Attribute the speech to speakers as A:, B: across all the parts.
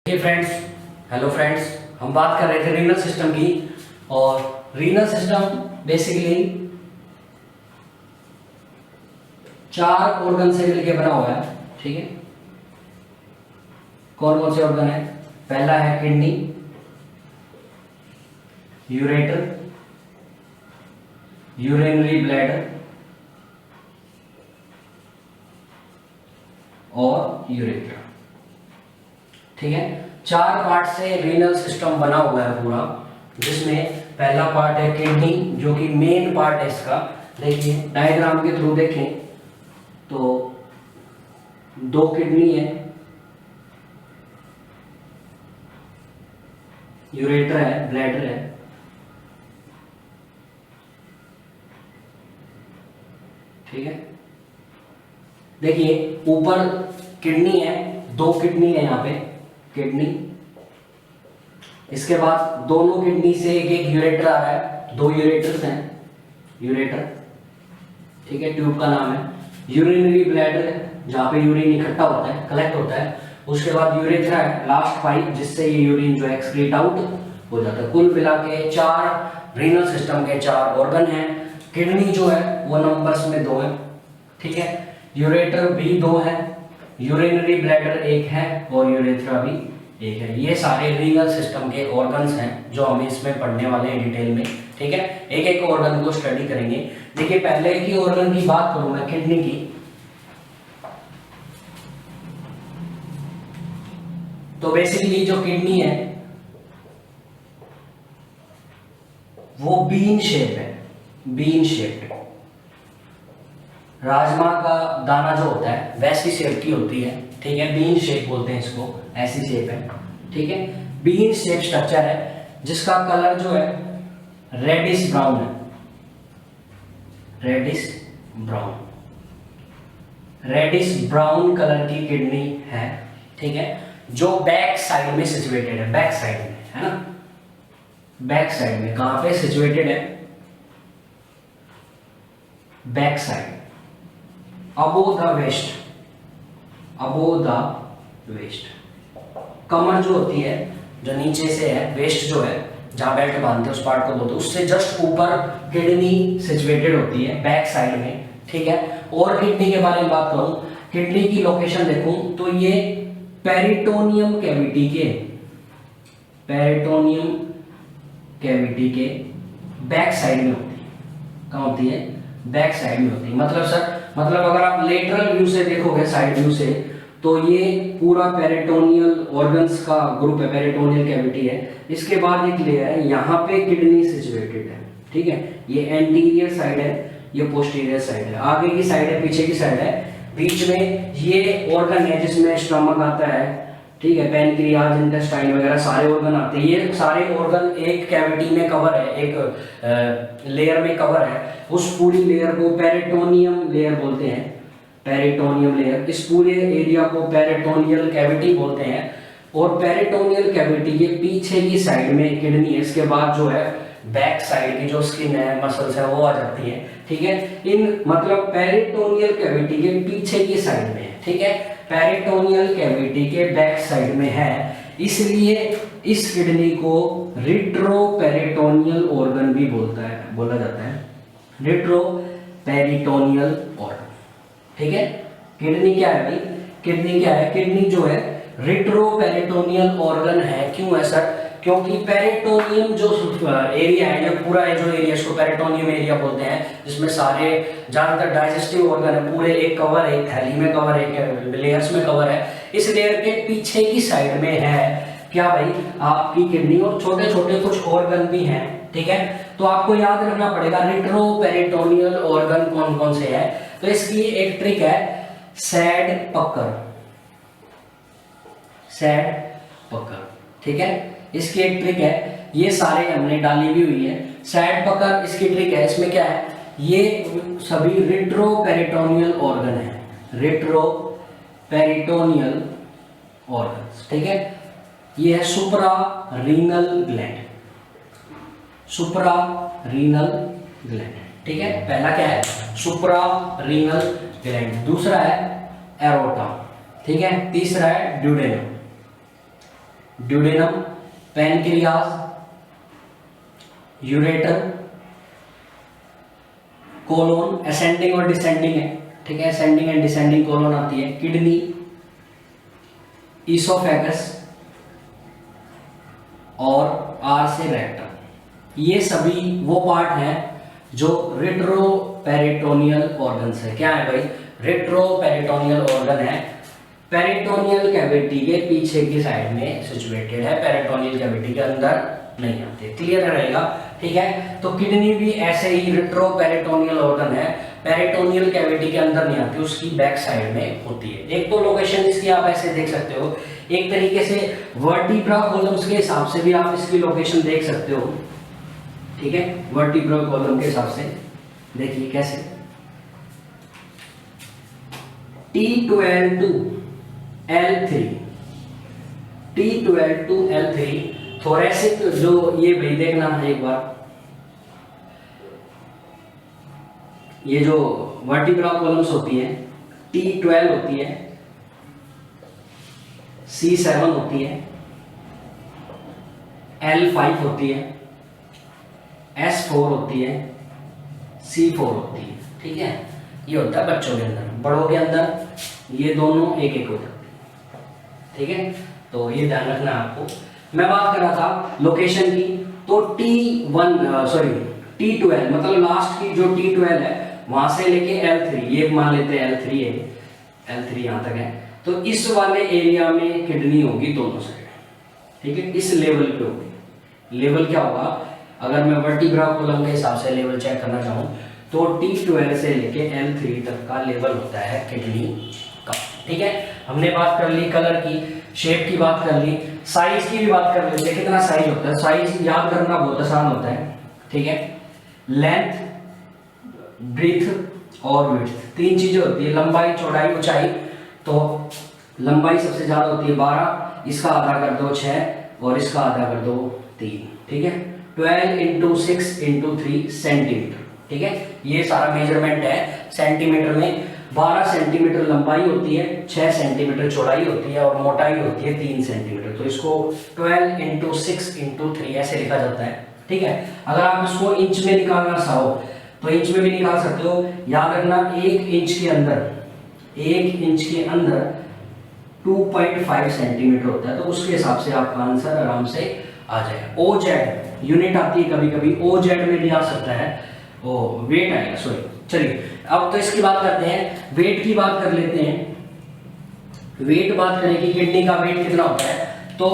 A: Friends, hello friends, हम बात कर रहे थे रीनल सिस्टम की। और रीनल सिस्टम बेसिकली 4 ऑर्गन से मिलकर बना हुआ है। ठीक है, कौन कौन से ऑर्गन है? पहला है किडनी, यूरेटर, यूरिनरी ब्लैडर और यूरेथ्रा। ठीक है, 4 पार्ट से रीनल सिस्टम बना हुआ है पूरा, जिसमें पहला पार्ट है किडनी, जो कि मेन पार्ट है इसका। देखिए डायग्राम के थ्रू देखें तो 2 किडनी है, यूरेटर है, ब्लैडर है। ठीक है, देखिए ऊपर किडनी है, 2 किडनी है यहाँ पे, किडनी। इसके बाद दोनों किडनी से एक एक यूरेटर आ रहा है, 2 यूरेटर्स हैं, यूरेटर। ठीक है, ट्यूब का नाम है। यूरिनरी ब्लैडर है, जहाँ पे यूरिन इकट्ठा होता है, कलेक्ट होता है। उसके बाद यूरेथ्रा है, लास्ट पाइप, जिससे ये यूरिन जो है एक्सक्रीट आउट हो जाता है। कुल मिला के 4 रीनल सिस्टम के 4 ऑर्गन हैं। किडनी जो है वो नंबर्स में 2 है। ठीक है, यूरेटर भी 2 है, यूरिनरी ब्लैडर 1 है और यूरेथ्रा भी 1 है। ये सारे रीनल सिस्टम के ऑर्गन्स हैं जो हम इसमें पढ़ने वाले हैं डिटेल में। ठीक है, एक एक ऑर्गन को स्टडी करेंगे। देखिए पहले की ऑर्गन की बात करूं मैं, किडनी की, तो बेसिकली जो किडनी है वो बीन शेप है, बीन शेप्ड। राजमा का दाना जो होता है वैसी शेप की होती है। ठीक है, बीन शेप बोलते हैं इसको, ऐसी शेप है। ठीक है, बीन शेप स्ट्रक्चर है, जिसका कलर जो है रेडिश ब्राउन है, reddish brown, reddish brown colour की किडनी है। ठीक है, जो बैक साइड में सिचुएटेड है, बैक साइड में है ना, बैक साइड में। कहां पे सिचुएटेड है? Back side, above the waist, above the waist. कमर जो होती है, जो नीचे से है, वेस्ट जो है जहां बेल्ट बांधते हैं उस पार्ट को बोलते हैं, उससे जस्ट ऊपर किडनी सिचुएटेड होती है, बैक साइड में। ठीक है, और किडनी के बारे में बात करूं, किडनी की लोकेशन देखूं तो ये पेरिटोनियम कैविटी के, पेरिटोनियम कैविटी के बैक साइड में होती है। कहां होती है? बैक साइड में होती है। मतलब सर, मतलब अगर आप लेटरल व्यू से देखोगे, साइड व्यू से, तो ये पूरा पेरिटोनियल ऑर्गन्स का ग्रुप है, पेरिटोनियल कैविटी है। इसके बाद एक लेयर है, यहाँ पे किडनी सिचुएटेड है। ठीक है, ये एंटीरियर साइड है, ये पोस्टीरियर साइड है, आगे की साइड है, पीछे की साइड है, बीच में ये ऑर्गन है जिसमें स्टमक आता है। ठीक है, पैनक्रियाज, इंटेस्टाइन वगैरह सारे ऑर्गन आते हैं। ये सारे ऑर्गन एक कैविटी में कवर है, एक लेयर में कवर है। उस पूरी लेयर को पेरिटोनियम लेयर बोलते हैं, पेरिटोनियम लेयर। इस पूरे एरिया को पेरिटोनियल कैविटी बोलते हैं। और पेरिटोनियल कैविटी के पीछे की साइड में किडनी है। इसके बाद जो है बैक साइड की जो स्किन है, मसल्स है, वो आ जाती है। ठीक है, इन मतलब पेरिटोनियल कैविटी के पीछे की साइड में है। ठीक है, पेरिटोनियल कैविटी के बैक साइड में है, इसलिए इस किडनी को रिट्रोपेरिटोनियल ऑर्गन भी बोला जाता है, रिट्रोपेरिटोनियल ऑर्गन। ठीक है, किडनी क्या है भाई? किडनी क्या है? किडनी जो है रिट्रोपेरिटोनियल ऑर्गन है। क्यों है सर? क्योंकि पेरिटोनियम जो एरिया है, जो पूरा है, जो एरिया, इसको पेरिटोनियम एरिया बोलते हैं, जिसमें सारे ज्यादातर डाइजेस्टिव ऑर्गन है, पूरे एक कवर है, एक थैली में कवर है, एक लेयर्स में कवर है। इस लेयर के पीछे की साइड में है क्या भाई? आपकी किडनी, और छोटे छोटे कुछ ऑर्गन भी हैं। ठीक है, तो आपको याद रखना पड़ेगा रिट्रोपेरिटोनियल ऑर्गन कौन कौन से है। तो इसकी एक ट्रिक है, सैड पकड़, सैड पकड़। ठीक है, इसकी एक ट्रिक है, ये सारे हमने डाली भी हुई है। सैड पकड़ इसकी ट्रिक है। इसमें क्या है? ये सभी रिट्रोपेरिटोनियल ऑर्गन है, रिट्रोपेरिटोनियल ऑर्गन। ठीक है, ये है supra renal gland, supra renal gland. ठीक है, पहला क्या है? Supra renal gland. दूसरा है एरोटा। ठीक है, तीसरा है duodenum. Duodenum, pancreas, ureter, colon, ascending और डिसेंडिंग है, ठीक है, असेंडिंग एंड डिसेंडिंग कोलोन आती है, किडनी, ईसोफेगस और आर से रेक्टम। ये सभी वो पार्ट हैं जो रेट्रोपेरिटोनियल ऑर्गन्स है। क्या है भाई? रेट्रोपेरिटोनियल ऑर्गन है, पेरिटोनियल कैविटी के पीछे की साइड में सिचुएटेड है, पेरिटोनियल कैविटी के अंदर नहीं आते। क्लियर रहेगा, ठीक है। तो किडनी भी ऐसे ही रेट्रोपेरिटोनियल ऑर्गन है, पेरिटोनियल कैविटी के अंदर नहीं आती, उसकी बैक साइड में होती है। एक तो लोकेशन इसकी आप ऐसे देख सकते हो, एक तरीके से वर्टिब्रा कॉलम्स के हिसाब से भी आप इसकी लोकेशन देख सकते हो, ठीक है। वर्टिब्रा कॉलम के हिसाब से देखिए कैसे, T12 to L3, T12 to L3 thoracic जो ये भाई देखना है एक बार, ये जो वर्टिब्रा कॉलम्स होती है T12 होती है, C7 होती है, L5 होती है, S4 होती है, C4 होती है, ठीक है। ये होता है बच्चों के अंदर, बड़ों के अंदर ये दोनों एक एक होता है, ठीक है। तो ये ध्यान रखना है आपको। मैं बात कर रहा था लोकेशन की, तो T12 मतलब लास्ट की जो T12 है वहां से लेके L3, ये मान लेते हैं L3 है, L3 यहाँ तक है, तो इस वाले एरिया में किडनी होगी दोनों साइड, ठीक है। इस लेवल पे होगी। लेवल क्या होगा, अगर मैं वर्टिब्रा कॉलम के हिसाब से लेवल चेक करना चाहूँ तो T12 से लेके L3 तक का लेवल होता है किडनी का, ठीक है। हमने बात कर ली कलर की, शेप की बात कर ली, साइज की भी बात कर लेते हैं, कितना साइज होता है। साइज याद करना बहुत आसान होता है, ठीक है। लेंथ, ब्रीथ और विड्थ, तीन चीजें होती है, लंबाई, चौड़ाई, ऊंचाई। तो लंबाई सबसे ज्यादा होती है 12, इसका आधा कर दो 6 और इसका आधा कर दो 3, ठीक है। 12 इंटू 6 इंटू 3 सेंटीमीटर, ठीक है। ये सारा मेजरमेंट है सेंटीमीटर में। 12 सेंटीमीटर लंबाई होती है, 6 सेंटीमीटर चौड़ाई होती है और मोटाई होती है 3 सेंटीमीटर। तो इसको 12 इंटू 6 इंटू 3 ऐसे लिखा जाता है, ठीक है। अगर आप इसको इंच में निकालना चाहो तो इंच में भी निकाल सकते हो। याद रखना 1 इंच के अंदर 2.5 सेंटीमीटर होता है, तो उसके हिसाब से आपका आंसर आराम से आ जाएगा। OZ यूनिट आती है कभी कभी, OZ में भी आ सकता है, ओ वेट आएगा, सॉरी। चलिए अब तो इसकी बात करते हैं, वेट की बात कर लेते हैं। वेट बात करें कि किडनी का वेट कितना होता है, तो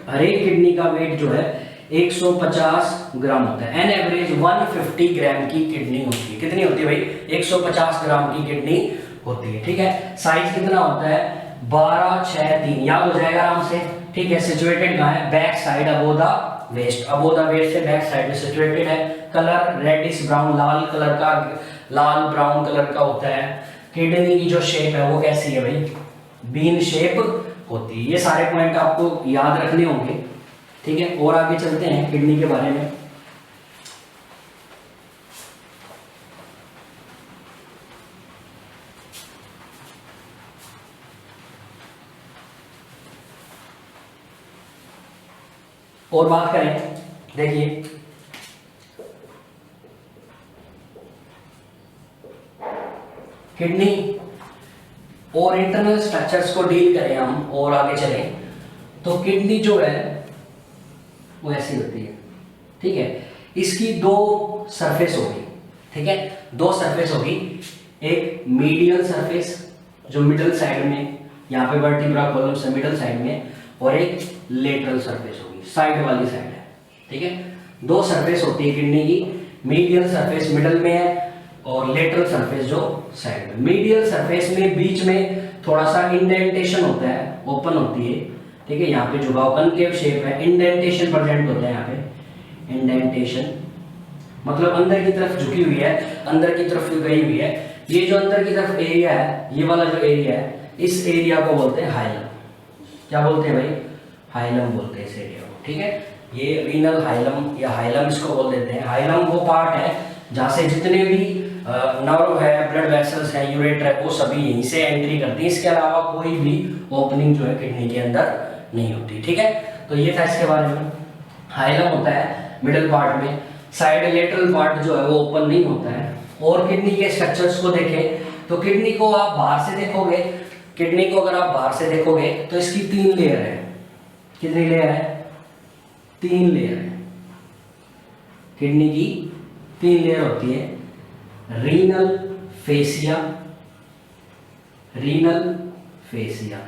A: हर एक किडनी का वेट जो है 150 ग्राम होता है। एन एवरेज 150 ग्राम की किडनी होती है। कितनी होती है भाई? 150 ग्राम की किडनी होती है, ठीक है। साइज कितना होता है? 12, 6, 3, याद हो जाएगा आराम से, ठीक है। सिचुएटेड कहाँ है? Back side above the waist, above the waist से बैक साइड में सिचुएटेड है। कलर रेडिश ब्राउन, लाल ब्राउन कलर का होता है। किडनी की जो शेप है वो कैसी है भाई? बीन शेप होती है। ये सारे पॉइंट आपको याद रखने होंगे, ठीक है। और आगे चलते हैं किडनी के बारे में। और बात करें, देखिए किडनी और इंटरनल स्ट्रक्चर्स को डील करें हम और आगे चलें, तो किडनी जो है वो ऐसी होती है, ठीक है। इसकी दो सरफेस होगी, ठीक है, दो सरफेस होगी। एक मीडियल सरफेस जो मिडल साइड में, यहाँ पे वर्टिब्रा कॉलम से मिडल साइड में, और एक लेटरल सरफेस होगी, साइड वाली साइड है, ठीक है। दो सरफेस होती है किडनी की, मीडियल सरफेस मिडल में है और लेटरल सरफेस जो साइड में। मीडियल सरफेस में बीच में थोड़ा सा इंडेंटेशन होता है, ओपन होती है, ठीक है। यहाँ पे जो कॉन्केव शेप है, इंडेंटेशन प्रेजेंट होता है यहाँ पे। इंडेंटेशन मतलब अंदर की तरफ झुकी हुई है, अंदर की तरफ गई हुई है। ये जो अंदर की तरफ एरिया है, ये वाला जो एरिया है, इस एरिया को बोलते हैं हाइलम। क्या बोलते हैं भाई? हाइलम बोलते हैं इस एरिया को, ठीक है। ये रीनल हाइलम या हाइलम इसको बोल देते हैं। हाइलम वो पार्ट है जहाँ से जितने भी नर्व है, ब्लड वेसल्स है, यूरेटर है, वो सभी यहीं से एंट्री करती है। इसके अलावा कोई भी ओपनिंग जो है किडनी के अंदर नहीं होती। ठीक है, तो ये था इसके बारे में। हाइलम होता है मिडिल पार्ट में, साइड लेटरल पार्ट जो है वो ओपन नहीं होता है। और किडनी के स्ट्रक्चर्स को देखें तो किडनी को आप बाहर से देखोगे, किडनी को अगर आप बाहर से देखोगे तो इसकी 3 लेयर है। कितनी लेयर है? 3 लेयर है। किडनी की 3 लेयर होती है। रीनल फेसिया, रीनल फेसिया,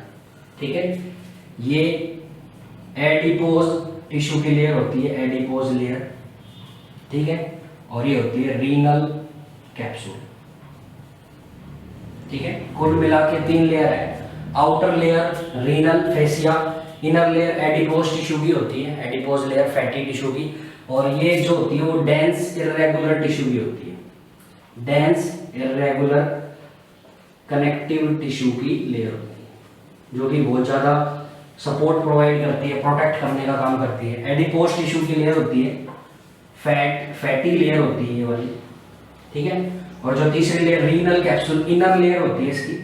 A: ठीक है, ये एडिपोज टिश्यू की लेयर होती है, एडिपोज लेयर, ठीक है, और ये होती है रीनल कैप्सूल। ठीक है, कुल मिला के 3 लेयर है। Outer layer renal fascia, inner layer adipose tissue की होती है, एडिपोज लेयर फैटी टिश्यू की, और ये जो होती है वो डेंस इर्रेगुलर टिश्यू की होती है, डेंस इर्रेगुलर कनेक्टिव टिश्यू की लेयर होती है, जो कि बहुत ज्यादा सपोर्ट प्रोवाइड करती है, प्रोटेक्ट करने का काम करती है। एडिपोज टिश्यू की लेयर होती है फैटी लेयर होती है ये वाली, ठीक है। और जो तीसरी layer renal capsule, inner layer होती है इसकी,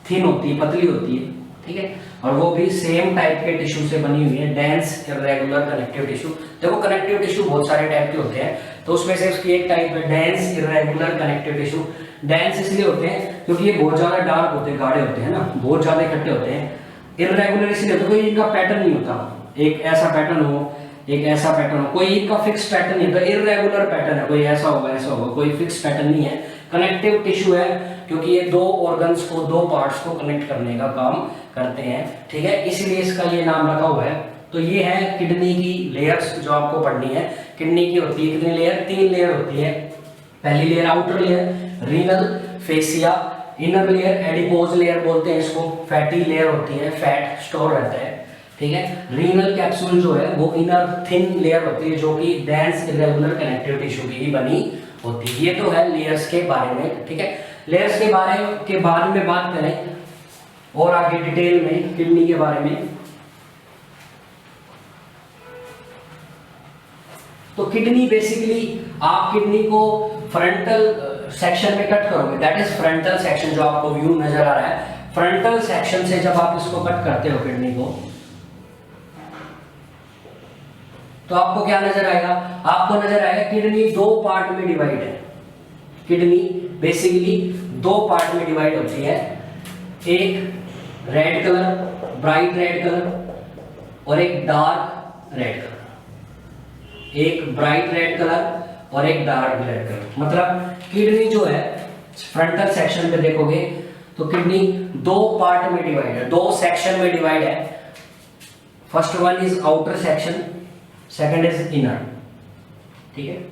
A: थिन होती है, पतली होती है, ठीक है, और वो भी सेम टाइप के टिश्यू से बनी हुई है, डेंस इर्रेगुलर कनेक्टिव टिश्यू। देखो कनेक्टिव टिश्यू बहुत सारे टाइप के होते हैं, तो उसमें से उसकी एक टाइप है dense irregular connective tissue. Dense इसलिए होते हैं क्योंकि ये बहुत ज्यादा डार्क होते हैं, गाढ़े होते हैं ना, बहुत ज्यादा इकट्ठे होते हैं। इर्रेगुलर इसलिए होता है कोई इनका पैटर्न नहीं होता, एक ऐसा पैटर्न हो, एक ऐसा पैटर्न हो, कोई इनका फिक्स पैटर्न नहीं होता, इर्रेगुलर पैटर्न है, कोई ऐसा होगा ऐसा होगा, कोई फिक्स पैटर्न नहीं है। कनेक्टिव टिश्यू है क्योंकि ये 2 ऑर्गन्स को, 2 पार्ट्स को कनेक्ट करने का काम करते हैं, ठीक है, इसलिए इसका ये नाम रखा हुआ है। तो ये है किडनी की लेयर्स जो आपको पढ़नी है। किडनी की होती है कितनी लेयर? 3 लेयर होती है। पहली layer outer layer renal fascia, inner layer adipose layer बोलते हैं इसको, फैटी लेयर होती है, फैट स्टोर रहता है, ठीक है। रीनल कैप्सूल जो है वो इनर थिन लेयर होती है, जो कि डेंस इर्रेगुलर कनेक्टिव टिश्यू की ही बनी होती है। ये तो है लेयर्स के बारे में, ठीक है। लेयर्स के बारे में बात करें और आगे डिटेल में किडनी के बारे में, तो किडनी बेसिकली आप किडनी को फ्रंटल सेक्शन में कट करोगे, दैट इज फ्रंटल सेक्शन जो आपको व्यू नजर आ रहा है। फ्रंटल सेक्शन से जब आप इसको कट करते हो किडनी को, तो आपको क्या नजर आएगा? आपको नजर आएगा किडनी 2 पार्ट में डिवाइड है। किडनी बेसिकली 2 पार्ट में डिवाइड होती है, एक red colour, bright red colour, और एक डार्क रेड कलर, एक ब्राइट रेड कलर और एक डार्क रेड कलर। मतलब किडनी जो है फ्रंटल सेक्शन पे देखोगे तो किडनी 2 पार्ट में डिवाइड है, 2 सेक्शन में डिवाइड है। First one is outer section, second is inner, ठीक है।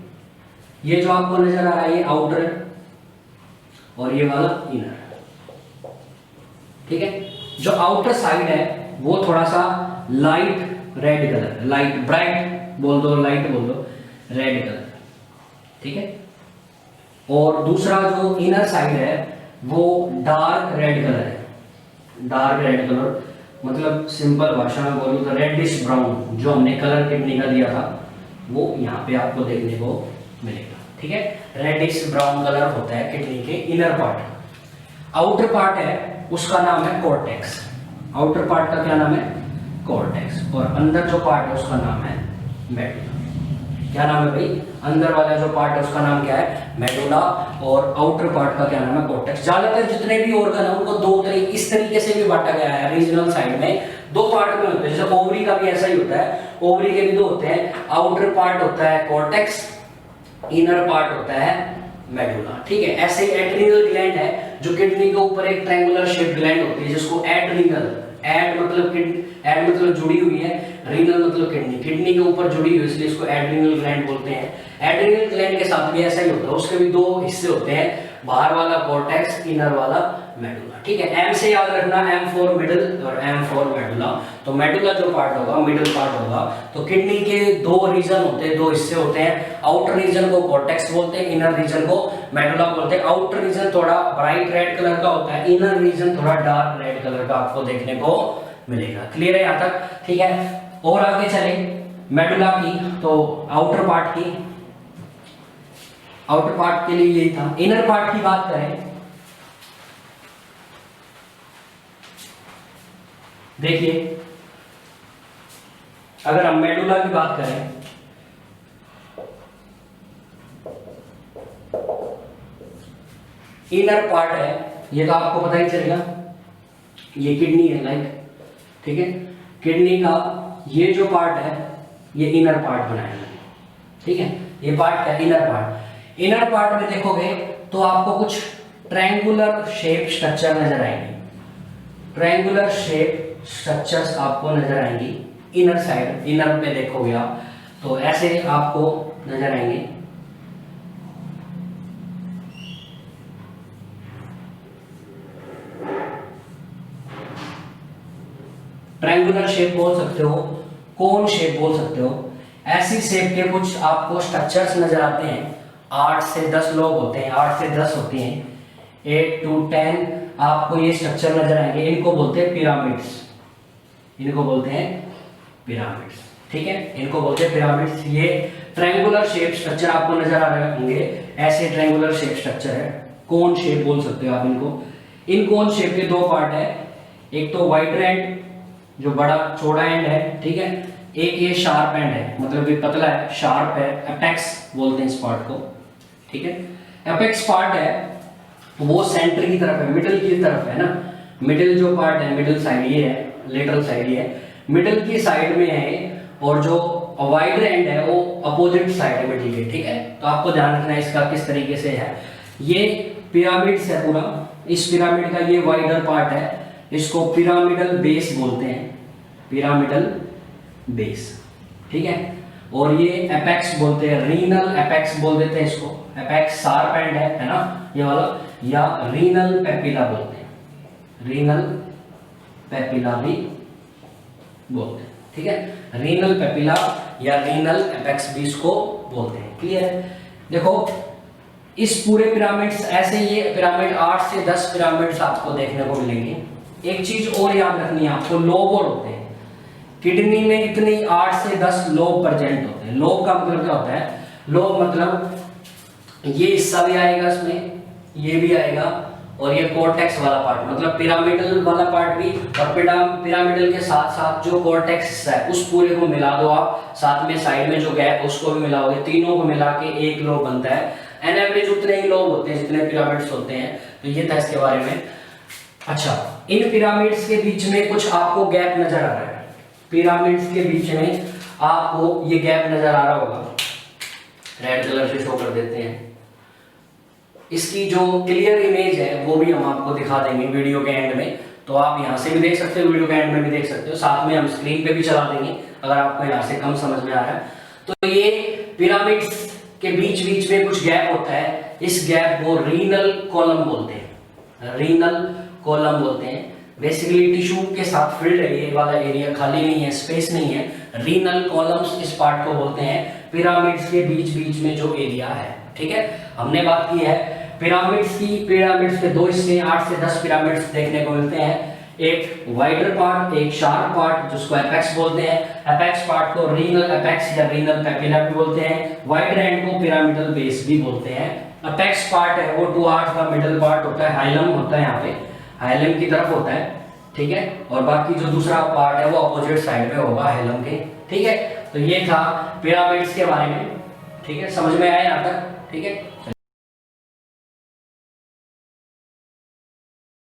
A: ये जो आपको नजर आ रहा है ये आउटर और ये वाला इनर, ठीक है। जो आउटर साइड है वो थोड़ा सा light red colour, light bright बोल दो, लाइट बोल दो, रेड कलर, ठीक है। और दूसरा जो इनर साइड है वो डार्क रेड कलर है। डार्क रेड कलर मतलब सिंपल भाषा में बोलूं तो रेडिश ब्राउन, जो हमने कलर किडनी का दिया था वो यहाँ पे आपको देखने को मिलेगा, ठीक है। रेडिश ब्राउन कलर होता है किडनी के इनर पार्ट। आउटर पार्ट है उसका नाम है कॉर्टेक्स। आउटर पार्ट का क्या नाम है? कॉर्टेक्स। और अंदर जो पार्ट है उसका नाम है मेडुला। क्या नाम है भाई? अंदर वाला जो पार्ट है उसका नाम क्या है? मेडुला। और आउटर पार्ट का क्या नाम है? कॉर्टेक्स। ज्यादातर जितने भी ऑर्गन है उनको 2 तरीके, इस तरीके से भी बांटा गया है रीजनल साइड में, 2 पार्ट में होते हैं। जैसे ओवरी का भी ऐसा ही होता है, ओवरी के भी 2 होते हैं, आउटर पार्ट होता है कॉर्टेक्स, इनर पार्ट होता है मेडुला, ठीक है। ऐसे एड्रिनल ग्लैंड है जो किडनी के ऊपर एक ट्रायंगुलर शेप ग्लैंड होती है जिसको एड्रिनल, एड मतलब जुड़ी हुई है, रीनल मतलब किडनी, किडनी के ऊपर जुड़ी हुई है इसलिए इसको एड्रिनल ग्लैंड बोलते हैं। एड्रिनल ग्लैंड के साथ भी ऐसा ही होता है, उसके भी 2 हिस्से होते हैं, बाहर वाला कॉर्टेक्स, इनर वाला मेडुला, ठीक है। एम से याद रखना, एम फॉर मिडिल और एम फॉर मेडुला। तो मेडुला जो पार्ट होगा, मिडिल पार्ट होगा, तो किडनी के 2 रीजन होते हैं, 2 हिस्से होते हैं। आउटर रीजन को कॉर्टेक्स बोलते हैं, इनर रीजन को मेडुला बोलते हैं। आउटर रीजन थोड़ा ब्राइट रेड कलर का होता है, इनर रीजन थोड़ा डार्क रेड कलर का आपको देखने को मिलेगा। क्लियर है यहाँ तक? ठीक है। और आगे चले मेडुला की, तो आउटर पार्ट की, आउटर पार्ट के लिए यही था। इनर पार्ट की बात करें, देखिए अगर हम मेडुला की बात करें, इनर पार्ट है, ये तो आपको पता ही चलेगा, ये किडनी है लाइक, ठीक है, किडनी का ये जो पार्ट है ये इनर पार्ट बनाया है, ठीक है, ये पार्ट क्या, इनर पार्ट। इनर पार्ट में देखोगे तो आपको कुछ ट्रायंगुलर शेप स्ट्रक्चर नजर आएंगे, ट्रायंगुलर शेप स्ट्रक्चर्स आपको नजर आएंगी इनर साइड, इनर पे देखोगे आप तो ऐसे आपको नजर आएंगे। ट्रायंगुलर शेप बोल सकते हो, कोन शेप बोल सकते हो, ऐसी शेप के कुछ आपको स्ट्रक्चर्स नजर आते हैं। 8 से 10 लोग होते हैं, 8 से 10 होते हैं, 8 to 10 आपको ये स्ट्रक्चर नजर आएंगे, इनको बोलते हैं पिरामिड्स, इनको बोलते हैं पिरामिड्स, ठीक है, इनको बोलते हैं पिरामिड्स। ये ट्रायंगुलर शेप स्ट्रक्चर आपको नजर आ रहे होंगे, ऐसे ट्रायंगुलर शेप स्ट्रक्चर है, कोन शेप बोल सकते हो आप इनको। इन कोन शेप के दो पार्ट है, एक तो वाइडर एंड जो बड़ा चौड़ा एंड है, ठीक है, एक ये शार्प एंड है, मतलब ये पतला है, शार्प है, एपेक्स बोलते हैं इस पार्ट को, ठीक है। एपेक्स पार्ट है वो सेंटर की तरफ है, मिडिल की तरफ है ना, मिडिल जो पार्ट है, मिडिल साइड ये है, लेटरल साइड ये है, मिडिल की साइड में है, और जो वाइडर एंड है वो अपोजिट साइड है मिडिल के, ठीक है। तो आपको ध्यान रखना है इसका किस तरीके से है। ये पिरामिड्स है पूरा, इस पिरामिड का ये वाइडर पार्ट है, इसको पिरामिडल बेस बोलते हैं, पिरामिडल बेस, ठीक है। और ये एपेक्स बोलते हैं, रीनल एपेक्स बोल देते हैं इसको, एपेक्स शार्प एंड है ना ये वाला, या रीनल पेपिला बोलते हैं, रीनल पेपिला भी बोलते हैं, ठीक है, रीनल पेपिला या रीनल एपेक्स भी इसको बोलते हैं, क्लियर है। देखो इस पूरे पिरामिड्स, ऐसे ये पिरामिड 8 से 10 पिरामिड्स आपको देखने को मिलेंगे। एक चीज और याद रखनी है आपको, लोब और होते हैं किडनी में, इतनी 8 से 10 लोब प्रेजेंट होते हैं। लोब का मतलब क्या होता है, लोब मतलब ये हिस्सा भी आएगा इसमें, ये भी आएगा, और ये कॉर्टेक्स वाला पार्ट, मतलब पिरामिडल वाला पार्ट भी, और पिरामिडल के साथ साथ जो कॉर्टेक्स हिस्सा है उस पूरे को मिला दो आप, साथ में साइड में जो गैप उसको भी मिलाओगे, तीनों को मिला के एक लोब बनता है। एन एवरेज उतने ही लोब होते हैं जितने पिरामिड्स होते हैं। तो ये था इसके बारे में। अच्छा, इन पिरामिड्स के बीच में कुछ आपको गैप नजर आ रहा है, पिरामिड्स के बीच में आपको ये गैप नजर आ रहा होगा, रेड कलर से शो कर देते हैं। इसकी जो क्लियर इमेज है वो भी हम आपको दिखा देंगे वीडियो के एंड में, तो आप यहाँ से भी देख सकते हो, वीडियो के एंड में भी देख सकते हो, साथ में हम स्क्रीन पे भी चला देंगे अगर आपको यहाँ से कम समझ में आ रहा है। तो ये पिरामिड्स के बीच बीच में कुछ गैप होता है, इस गैप को रीनल कॉलम बोलते हैं, रीनल कॉलम बोलते हैं। बेसिकली टिश्यू के साथ फिल्ड है, ये वाला एरिया खाली नहीं है, स्पेस नहीं है, रीनल कॉलम्स इस पार्ट को बोलते हैं, पिरामिड्स के बीच बीच में जो एरिया है, ठीक है। हमने बात की है पिरामिड्स की, पिरामिड्स के दो हिस्से, 8 से 10 पिरामिड्स देखने को मिलते हैं, एक वाइडर पार्ट, एक शार्प पार्ट जिसको एपेक्स बोलते हैं, एपेक्स पार्ट को रीनल एपेक्स या रीनल पेपिला भी बोलते हैं, वाइडर एंड को पिरामिडल बेस भी बोलते हैं। एपेक्स पार्ट है वो 2 आर्च का मिडल पार्ट होता है, हाइलम होता है, यहाँ पे हाइलम की तरफ होता है, ठीक है, और बाकी जो दूसरा पार्ट है वो अपोजिट साइड में होगा हाइलम के, ठीक है। तो ये था पिरामिड्स के बारे में, ठीक है, समझ में आया यहाँ तक, ठीक है।